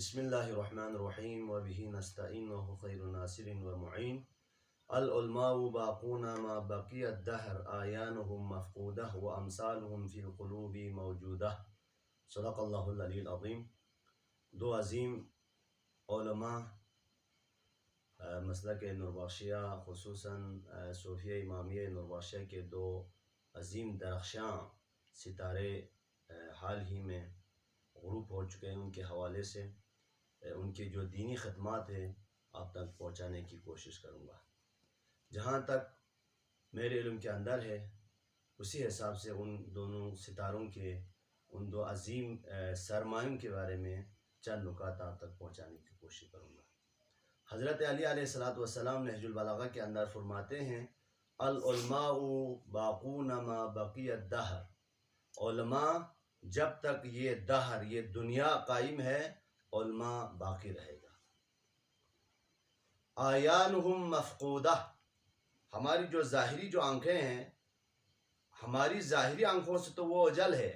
بسم اللہ الرحمن الرحیم وبہ نستعین وهو خیر ناصر ومعین العلماء باقون ما بقی الدہر آیانہم مفقودہ وامثالہم فی القلوب موجودہ۔ صدق اللہ العلی العظیم۔ دو عظیم علماء مسلک نوربخشیہ خصوصاً صوفیہ امامیہ نوربخشیہ کے دو عظیم درخشاں ستارے حال ہی میں غروب ہو چکے ہیں، ان کے حوالے سے ان کی جو دینی خدمات ہیں آپ تک پہنچانے کی کوشش کروں گا۔ جہاں تک میرے علم کے اندر ہے اسی حساب سے ان دونوں ستاروں کے ان دو عظیم سرمایوں کے بارے میں چند نکات آپ تک پہنچانے کی کوشش کروں گا۔ حضرت علی علیہ السلام نہج البلاغہ کے اندر فرماتے ہیں العلماء باقون ما بقی الدہر، علماء جب تک یہ دہر یہ دنیا قائم ہے علماء باقی رہے گا۔ آیانہم مفقودہ، ہماری جو ظاہری جو آنکھیں ہیں ہماری ظاہری آنکھوں سے تو وہ اجل ہے،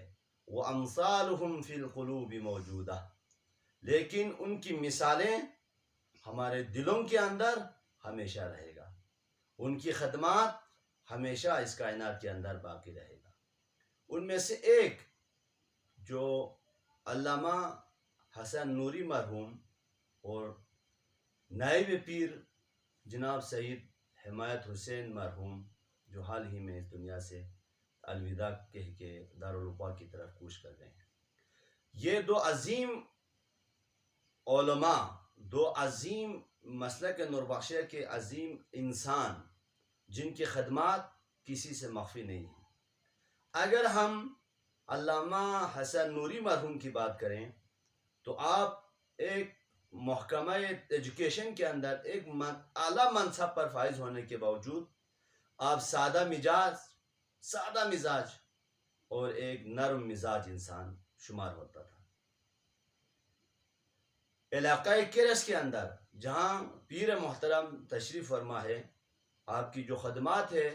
وہ امثالہم فی القلوب موجودہ، لیکن ان کی مثالیں ہمارے دلوں کے اندر ہمیشہ رہے گا، ان کی خدمات ہمیشہ اس کائنات کے اندر باقی رہے گا۔ ان میں سے ایک جو علامہ حسن نوری مرحوم اور نائب پیر جناب سید حمایت حسین مرحوم جو حال ہی میں اس دنیا سے الوداع کہہ کے دارالوقا کی طرف کوچ کر گئے ہیں، یہ دو عظیم علماء، دو عظیم مسلک نوربخشیہ کے عظیم انسان جن کی خدمات کسی سے مخفی نہیں ہیں۔ اگر ہم علامہ حسن نوری مرحوم کی بات کریں تو آپ ایک محکمہ ایجوکیشن کے اندر ایک اعلیٰ منصب پر فائز ہونے کے باوجود آپ سادہ مزاج اور ایک نرم مزاج انسان شمار ہوتا تھا۔ علاقہ کرس کے اندر جہاں پیر محترم تشریف فرما ہے، آپ کی جو خدمات ہے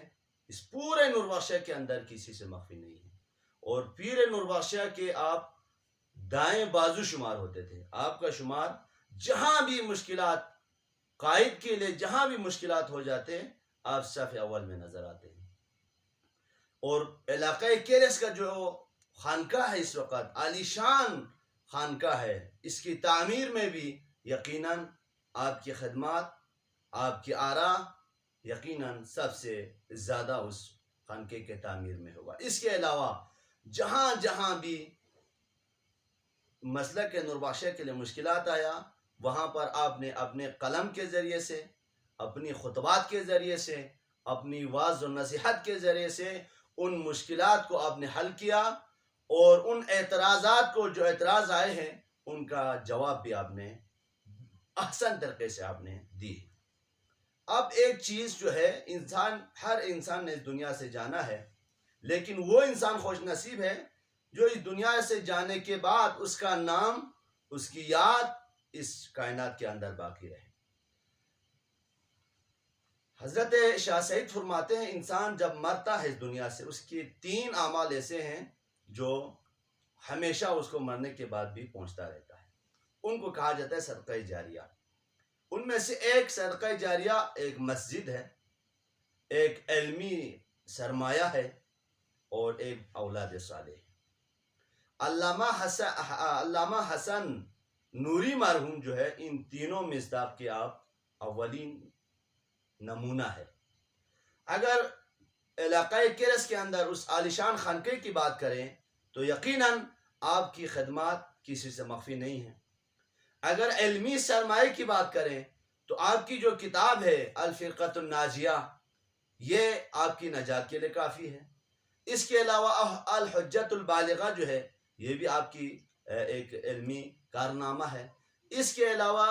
اس پورے نوربخشیہ کے اندر کسی سے مخفی نہیں ہے، اور پیر نوربخشیہ کے آپ دائیں بازو شمار ہوتے تھے۔ آپ کا شمار جہاں بھی مشکلات قائد کے لیے جہاں بھی مشکلات ہو جاتے آپ صف اول میں نظر آتے ہیں۔ اور علاقہ کیرس کا جو خانقاہ ہے اس وقت عالی شان خانقاہ ہے، اس کی تعمیر میں بھی یقیناً آپ کی خدمات آپ کی آراء یقیناً سب سے زیادہ اس خانقے کے تعمیر میں ہوگا۔ اس کے علاوہ جہاں جہاں بھی مسلک نوربخشیہ کے لیے مشکلات آیا وہاں پر آپ نے اپنے قلم کے ذریعے سے، اپنی خطبات کے ذریعے سے، اپنی وعظ و نصیحت کے ذریعے سے ان مشکلات کو آپ نے حل کیا، اور ان اعتراضات کو جو اعتراض آئے ہیں ان کا جواب بھی آپ نے احسن طریقے سے آپ نے دی۔ اب ایک چیز جو ہے ہر انسان نے اس دنیا سے جانا ہے، لیکن وہ انسان خوش نصیب ہے جو اس دنیا سے جانے کے بعد اس کا نام، اس کی یاد اس کائنات کے اندر باقی رہے۔ حضرت شاہ سعید فرماتے ہیں انسان جب مرتا ہے اس دنیا سے اس کے 3 اعمال ایسے ہیں جو ہمیشہ اس کو مرنے کے بعد بھی پہنچتا رہتا ہے، ان کو کہا جاتا ہے صدقہ جاریہ۔ ان میں سے ایک صدقہ جاریہ ایک مسجد ہے، ایک علمی سرمایہ ہے، اور ایک اولاد صالح۔ علامہ حسن نوری مرحوم جو ہے ان تینوں مصداق کے آپ اولین نمونہ ہے۔ اگر علاقہ کرس کے اندر اس عالیشان خانقے کی بات کریں تو یقیناً آپ کی خدمات کسی سے مخفی نہیں ہیں۔ اگر علمی سرمایہ کی بات کریں تو آپ کی جو کتاب ہے الفرقۃ الناجیہ یہ آپ کی نجات کے لیے کافی ہے۔ اس کے علاوہ الحجۃ البالغہ جو ہے یہ بھی آپ کی ایک علمی کارنامہ ہے۔ اس کے علاوہ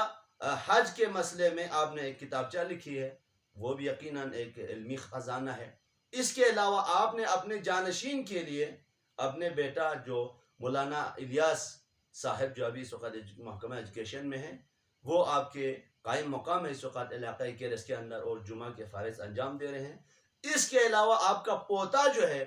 حج کے مسئلے میں آپ نے ایک کتابچہ لکھی ہے، وہ بھی یقیناً ایک علمی خزانہ ہے۔ اس کے علاوہ آپ نے اپنے جانشین کے لیے اپنے بیٹا جو مولانا الیاس صاحب جو ابھی اس وقت محکمہ ایجوکیشن میں ہیں، وہ آپ کے قائم مقام ہے اس وقت علاقہ کیرس کے اندر، اور جمعہ کے فرائض انجام دے رہے ہیں۔ اس کے علاوہ آپ کا پوتا جو ہے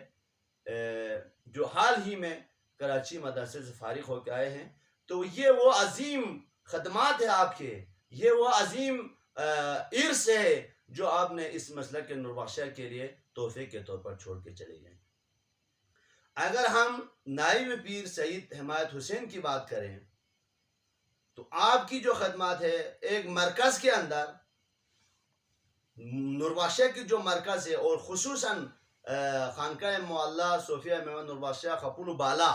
جو حال ہی میں کراچی مدرسے سے فارغ ہو کے آئے ہیں، تو یہ وہ عظیم خدمات ہے آپ کے، یہ وہ عظیم ارث ہے جو آپ نے اس مسلک کے نوربخشہ کے لیے تحفے کے طور پر چھوڑ کے چلے گئے۔ اگر ہم نائب پیر سید حمایت حسین کی بات کریں تو آپ کی جو خدمات ہے ایک مرکز کے اندر، نوربخشہ کی جو مرکز ہے، اور خصوصاً خانقاہ معلیٰ صوفیہ محمد نوربخشہ خپول بالا،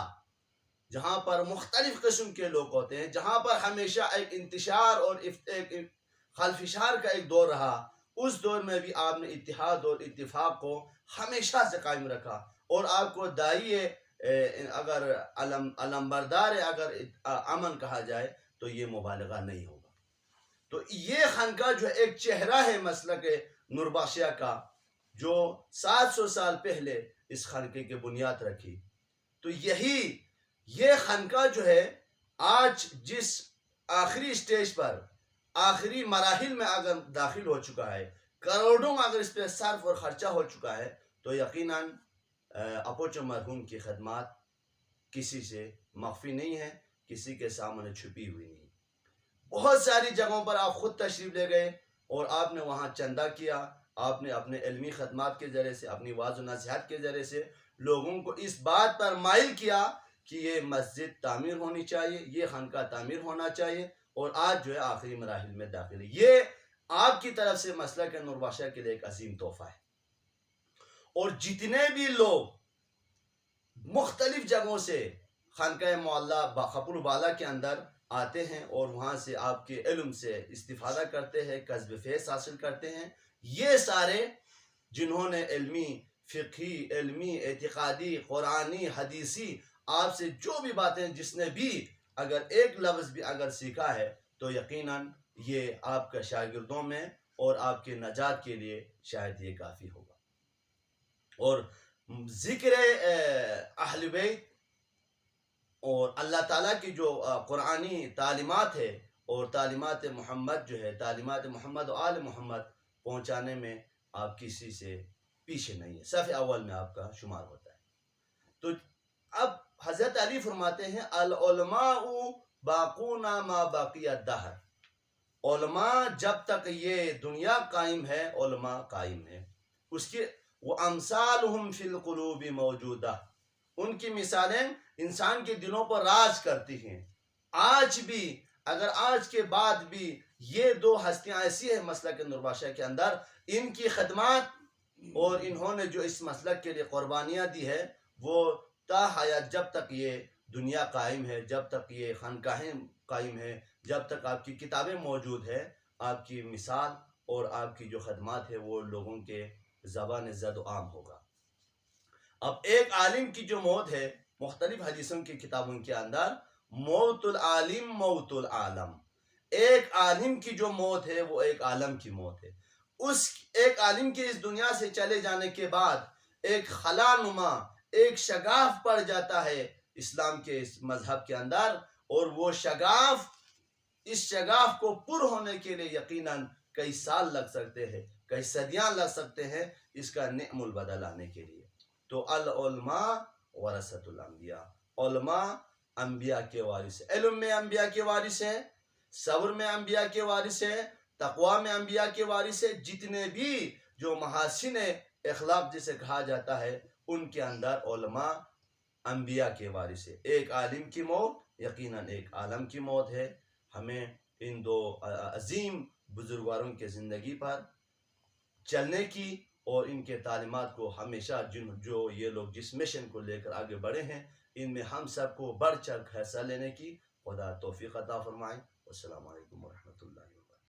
جہاں پر مختلف قسم کے لوگ ہوتے ہیں، جہاں پر ہمیشہ ایک انتشار اور ایک خلفشار کا ایک دور رہا، اس دور میں بھی آپ نے اتحاد اور اتفاق کو ہمیشہ سے قائم رکھا، اور آپ کو دائی اگر علمبردار اگر امن کہا جائے تو یہ مبالغہ نہیں ہوگا۔ تو یہ خانقاہ جو ایک چہرہ ہے مسلک نوربخشہ کا، جو 700 سال پہلے اس خانقے کی بنیاد رکھی۔ تو یہ خانقاہ جو ہے آج جس آخری سٹیج پر، آخری مراحل میں اگر داخل ہو چکا ہے، کروڑوں میں اگر اس پہ صرف اور خرچہ ہو چکا ہے، تو یقیناً اپوچو مرحوم کی خدمات کسی سے مخفی نہیں ہے، کسی کے سامنے چھپی ہوئی نہیں۔ بہت ساری جگہوں پر آپ خود تشریف لے گئے اور آپ نے وہاں چندہ کیا، آپ نے اپنے علمی خدمات کے ذریعے سے، اپنی واعظ و نصیحت کے ذریعے سے لوگوں کو اس بات پر مائل کیا کہ یہ مسجد تعمیر ہونی چاہیے، یہ خانقاہ تعمیر ہونا چاہیے، اور آج جو ہے آخری مراحل میں داخل ہے۔ یہ آپ کی طرف سے مسلک نوربخشہ کے لیے ایک عظیم تحفہ ہے۔ اور جتنے بھی لوگ مختلف جگہوں سے خانقاہ معلیٰ خپول بالا کے اندر آتے ہیں اور وہاں سے آپ کے علم سے استفادہ کرتے ہیں، کسب فیض حاصل کرتے ہیں، یہ سارے جنہوں نے علمی، فقہی، علمی، اعتقادی، قرآنی، حدیثی آپ سے جو بھی باتیں، جس نے بھی اگر ایک لفظ بھی اگر سیکھا ہے، تو یقیناً یہ آپ کا شاگردوں میں اور آپ کے نجات کے لیے شاید یہ کافی ہوگا۔ اور ذکر اہل بیت اور اللہ تعالیٰ کی جو قرآنی تعلیمات ہے، اور تعلیمات محمد جو ہے، تعلیمات محمد و آل محمد پہنچانے میں آپ کسی سے پیچھے نہیں ہے، صف اول میں آپ کا شمار ہوتا ہے۔ تو اب حضرت علی فرماتے ہیں العلماء باقون ما باقی الدہر، علماء جب تک یہ دنیا قائم ہے، علماء قائم ہے۔ اس کی وَأَمْثَالُهُمْ فِي الْقُلُوبِ مَوْجُودَةٌ، ان کی مثالیں انسان کے دلوں پر راج کرتی ہیں۔ آج بھی، اگر آج کے بعد بھی یہ دو ہستیاں ایسی ہیں مسلک نوربخشہ کے اندر، ان کی خدمات اور انہوں نے جو اس مسلک کے لیے قربانیاں دی ہے، وہ تا حیات جب تک یہ دنیا قائم ہے، جب تک یہ خانقاہیں قائم ہے، جب تک آپ کی کتابیں موجود ہے، آپ کی مثال اور آپ کی جو خدمات ہے وہ لوگوں کے زبان زد و عام ہوگا۔ اب ایک عالم کی جو موت ہے، مختلف حدیثوں کی کتابوں کے اندر موت العالم موت العالم، ایک عالم کی جو موت ہے وہ ایک عالم کی موت ہے۔ اس ایک عالم کے اس دنیا سے چلے جانے کے بعد ایک خلا نما، ایک شگاف پڑ جاتا ہے اسلام کے اس مذہب کے اندر، اور وہ شگاف، اس شگاف کو پر ہونے کے لیے یقیناً کئی سال لگ سکتے ہیں، کئی صدیاں لگ سکتے ہیں اس کا نعم البدل آنے کے لیے۔ تو العلماء ورثۃ الانبیاء، علماء انبیاء کے وارث ہیں، علم میں انبیاء کے وارث ہیں، صبر میں انبیاء کے وارث ہیں، تقوی میں انبیاء کے وارث ہیں۔ جتنے بھی جو محاسن اخلاق جسے کہا جاتا ہے، ان کے اندر علماء انبیاء کے وارث ہیں۔ ایک عالم کی موت یقیناً ایک عالم کی موت ہے۔ ہمیں ان دو عظیم بزرگواروں کے زندگی پر چلنے کی اور ان کے تعلیمات کو ہمیشہ جو یہ لوگ جس مشن کو لے کر آگے بڑھے ہیں، ان میں ہم سب کو بڑھ چڑھ حصہ لینے کی خدا توفیق عطا فرمائے۔ السلام علیکم ورحمۃ اللہ۔